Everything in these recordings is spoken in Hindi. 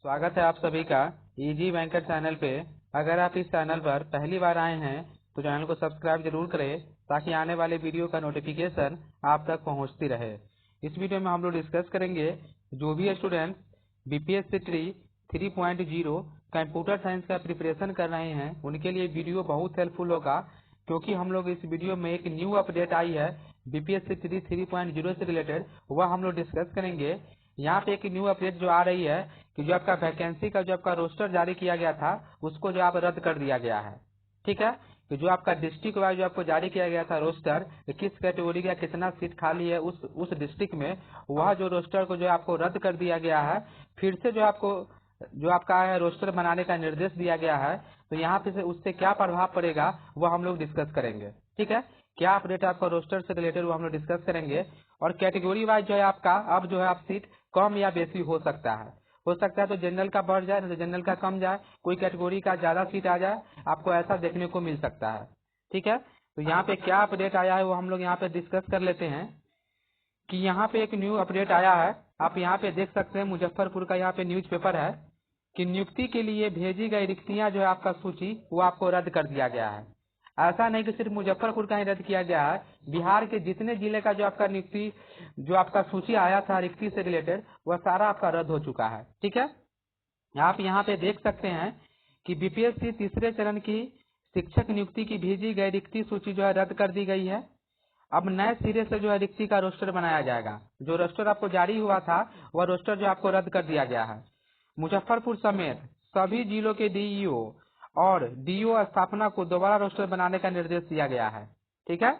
स्वागत है आप सभी का इजी बैंकर चैनल पे। अगर आप इस चैनल पर पहली बार आए हैं तो चैनल को सब्सक्राइब जरूर करें ताकि आने वाले वीडियो का नोटिफिकेशन आप तक पहुंचती रहे। इस वीडियो में हम लोग डिस्कस करेंगे जो भी student BPSC tree 3.0 computer science का प्रिपरेशन कर रहे हैं उनके लिए वीडियो बहुत हेल्पफुल होगा, क्योंकि हम लोग इस वीडियो में एक न्यू अपडेट आई है बीपीएससी ट्री 3.0 से रिलेटेड, वह हम लोग डिस्कस करेंगे। यहाँ पे एक न्यू अपडेट जो आ रही है कि जो आपका वैकेंसी का जो आपका रोस्टर जारी किया गया था उसको जो आप रद्द कर दिया गया है। ठीक है, कि जो आपका डिस्ट्रिक्ट वाइज जो आपको जारी किया गया था रोस्टर, किस कैटेगरी का कितना सीट खाली है उस डिस्ट्रिक्ट में, वह जो रोस्टर को जो आपको रद्द कर दिया गया है। फिर से जो आपको जो आपका है रोस्टर बनाने का निर्देश दिया गया है, तो यहाँ पे से उससे क्या प्रभाव पड़ेगा वह हम लोग डिस्कस करेंगे। ठीक है, क्या अपडेट आपका रोस्टर से रिलेटेड वो हम लोग डिस्कस करेंगे। और कैटेगरी वाइज जो है आपका अब जो है आप सीट कम या बेसी हो सकता है। तो जनरल का बढ़ जाए, नहीं तो जनरल का कम जाए, कोई कैटेगरी का ज्यादा सीट आ जाए, आपको ऐसा देखने को मिल सकता है। ठीक है, तो यहाँ पे क्या अपडेट आया है वो हम लोग यहाँ पे डिस्कस कर लेते हैं। कि यहाँ पे एक न्यू अपडेट आया है, आप यहाँ पे देख सकते हैं मुजफ्फरपुर का यहाँ पे न्यूज पेपर है कि नियुक्ति के लिए भेजी गई रिक्तियां जो है आपका सूची वो आपको रद्द कर दिया गया है। ऐसा नहीं कि सिर्फ मुजफ्फरपुर का ही रद्द किया गया है, बिहार के जितने जिले का जो आपका नियुक्ति जो आपका सूची आया था रिक्ति से रिलेटेड वह सारा आपका रद्द हो चुका है। ठीक है, आप यहाँ पे देख सकते हैं कि बीपीएससी तीसरे चरण की शिक्षक नियुक्ति की भेजी गई रिक्ति सूची जो है रद्द कर दी गई है। अब नए सिरे से जो है रिक्ति का रोस्टर बनाया जाएगा। जो रोस्टर आपको जारी हुआ था वह रोस्टर जो आपको रद्द कर दिया गया है। मुजफ्फरपुर समेत सभी जिलों के डीईओ और डीओ स्थापना को दोबारा रोस्टर बनाने का निर्देश दिया गया है। ठीक है,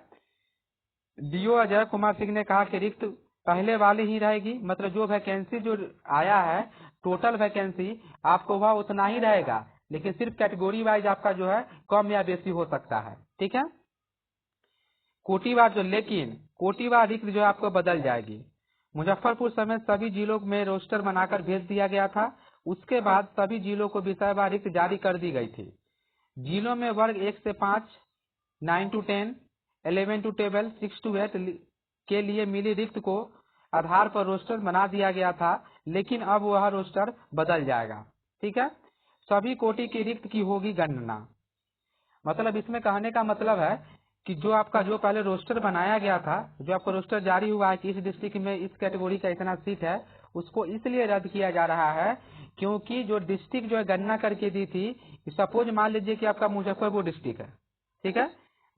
डीओ अजय कुमार सिंह ने कहा कि रिक्त पहले वाली ही रहेगी, मतलब जो वैकेंसी जो आया है टोटल वैकेंसी आपको वह उतना ही रहेगा, लेकिन सिर्फ कैटेगरी वाइज आपका जो है कम या बेसी हो सकता है। ठीक है, कोटिवार रिक्त जो है आपको बदल जाएगी। मुजफ्फरपुर समेत सभी जिलों में रोस्टर बनाकर भेज दिया गया था। उसके बाद सभी जिलों को विषयवार रिक्त जारी कर दी गई थी। जिलों में वर्ग 1 से 5, 9 to 10, 11 to 12, 6 to 8 के लिए मिली रिक्त को आधार पर रोस्टर बना दिया गया था, लेकिन अब वह रोस्टर बदल जाएगा। ठीक है, सभी कोटि की रिक्त की होगी गणना। मतलब इसमें कहने का मतलब है कि जो आपका जो पहले रोस्टर बनाया गया था, जो आपको रोस्टर जारी हुआ है कि इस डिस्ट्रिक्ट में इस कैटेगरी का इतना सीट है, उसको इसलिए रद्द किया जा रहा है क्योंकि जो डिस्ट्रिक्ट जो है गणना करके दी थी, सपोज मान लीजिए कि आपका मुजफ्फरपुर डिस्ट्रिक्ट है। ठीक है,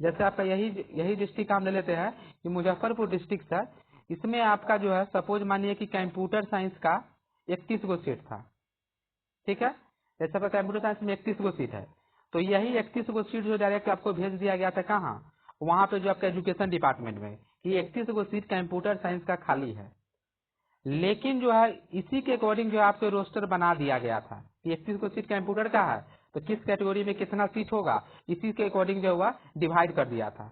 जैसे आपका यही डिस्ट्रिक्ट हम ले लेते हैं कि मुजफ्फरपुर डिस्ट्रिक्ट है। इसमें आपका जो है सपोज मानिए कि कंप्यूटर साइंस का 31 गो सीट था। ठीक है, जैसे आपका कंप्यूटर साइंस में 31 गो सीट है, तो यही 31 गो सीट जो डायरेक्ट आपको भेज दिया गया था कहाँ, वहां पे जो आपका एजुकेशन डिपार्टमेंट में, कि 31 गो सीट कंप्यूटर साइंस का खाली है। लेकिन जो है इसी के अकॉर्डिंग जो आपको रोस्टर बना दिया गया था कि 31 गो सीट कंप्यूटर का है, तो किस कैटेगरी में कितना सीट होगा इसी के अकॉर्डिंग जो हुआ डिवाइड कर दिया था।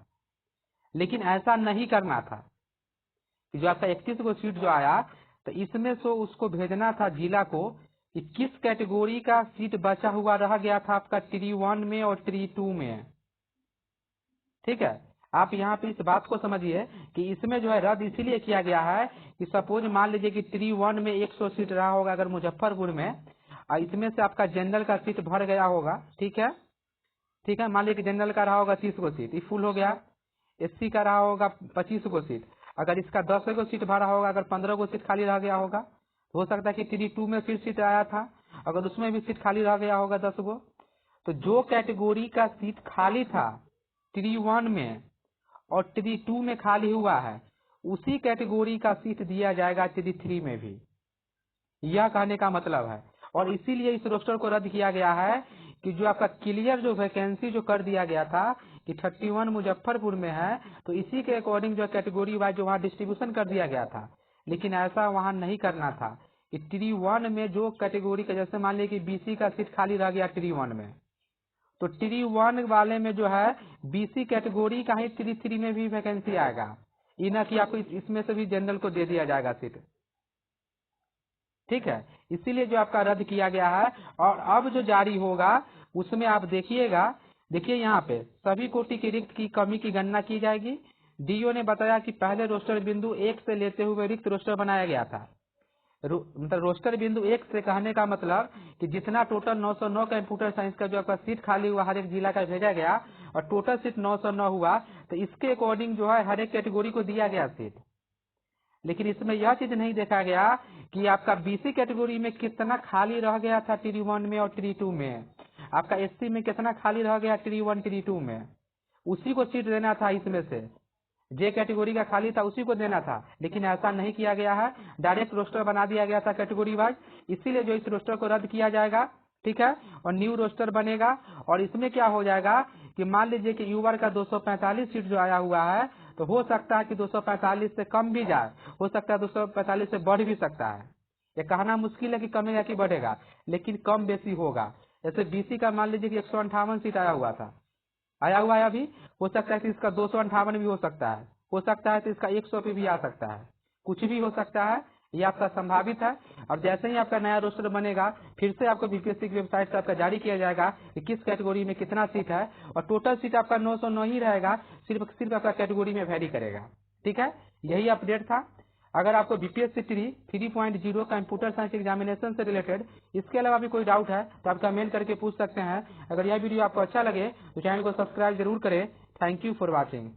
लेकिन ऐसा नहीं करना था कि जो आपका 31 गो सीट जो आया, तो इसमें से उसको भेजना था जिला को कि किस कैटेगरी का सीट बचा हुआ रह गया था आपका ट्री 1 में और ट्री 2 में। ठीक है, आप यहाँ पे इस बात को समझिए कि इसमें जो है रद्द इसीलिए किया गया है कि सपोज मान लीजिए कि ट्री 1 में 100 सीट रहा होगा अगर मुजफ्फरपुर में, और इसमें से आपका जनरल का सीट भर गया होगा। ठीक है, मान लीजिए कि जनरल का रहा होगा 30 गो सीट, ये फुल हो गया। एससी का रहा होगा 25 गो सीट, अगर इसका 10 गो सीट भरा होगा, अगर 15 गो सीट खाली रह गया होगा, तो हो सकता है कि ट्री 2 में फिर सीट आया था, अगर उसमें भी सीट खाली रह गया होगा 10 गो, तो जो कैटेगरी का सीट खाली था ट्री 1 में और ट्री 2 में खाली हुआ है, उसी कैटेगरी का सीट दिया जाएगा ट्री 3 में भी। यह कहने का मतलब है, और इसीलिए इस रोस्टर को रद्द किया गया है कि जो आपका क्लियर जो वैकेंसी जो कर दिया गया था कि 31 मुजफ्फरपुर में है, तो इसी के अकॉर्डिंग जो कैटेगरी वाइज जो वहाँ डिस्ट्रीब्यूशन कर दिया गया था। लेकिन ऐसा वहाँ नहीं करना था कि ट्री 1 में जो कैटेगरी का, जैसे मान लीजिए कि बीसी का सीट खाली रह गया ट्री 1 में, तो ट्री 1 वाले में जो है बीसी कैटेगरी का ही ट्री 3 में भी वैकेंसी आएगा, ये ना कि आपको इसमें से भी जनरल को दे दिया जाएगा सीट। ठीक है, इसीलिए जो आपका रद्द किया गया है। और अब जो जारी होगा उसमें आप देखिएगा, देखिए यहाँ पे सभी कोटि की रिक्त की कमी की गणना की जाएगी। डीओ ने बताया कि पहले रोस्टर बिंदु 1 से लेते हुए रिक्त रोस्टर बनाया गया था, मतलब रोस्टर बिंदु 1 से कहने का मतलब कि जितना टोटल 909 कंप्यूटर साइंस का जो आपका सीट खाली हुआ हर एक जिला का भेजा गया और टोटल सीट 909 हुआ, तो इसके अकॉर्डिंग जो है हर एक कैटेगरी को दिया गया सीट। लेकिन इसमें यह चीज नहीं देखा गया कि आपका बीसी कैटेगरी में कितना खाली रह गया था टी 1 में और टी 2 में, आपका एससी में कितना खाली रह गया टी 1 टी 2 में, उसी को सीट देना था। इसमें से जे कैटेगरी का खाली था उसी को देना था, लेकिन ऐसा नहीं किया गया है, डायरेक्ट रोस्टर बना दिया गया था कैटेगरी वाइज। इसीलिए जो इस रोस्टर को रद्द किया जाएगा, ठीक है, और न्यू रोस्टर बनेगा। और इसमें क्या हो जाएगा कि मान लीजिए कि यूआर का 245 सीट जो आया हुआ है, तो हो सकता है कि 245 से कम भी जाए, हो सकता है 245 से बढ़ भी सकता है। ये कहना मुश्किल है कि कमेगा कि बढ़ेगा, लेकिन कम बेसी होगा। जैसे बीसी का मान लीजिए कि 158 सीट आया हुआ था, आया हुआ है अभी, हो सकता है कि इसका 258 भी हो सकता है, हो सकता है तो इसका 100 पे भी आ सकता है, कुछ भी हो सकता है, ये आपका संभावित है। और जैसे ही आपका नया रोस्टर बनेगा, फिर से आपको बीपीएससी की वेबसाइट से आपका जारी किया जाएगा कि किस कैटेगरी में कितना सीट है, और टोटल सीट आपका 909 ही रहेगा, सिर्फ आपका कैटेगरी में वेरी करेगा। ठीक है, यही अपडेट था। अगर आपको बीपीएससी 3.0 कंप्यूटर साइंस एग्जामिनेशन से रिलेटेड इसके अलावा भी कोई डाउट है तो आप कमेंट करके पूछ सकते हैं। अगर यह वीडियो आपको अच्छा लगे तो चैनल को सब्सक्राइब जरूर करें। Thank you for watching.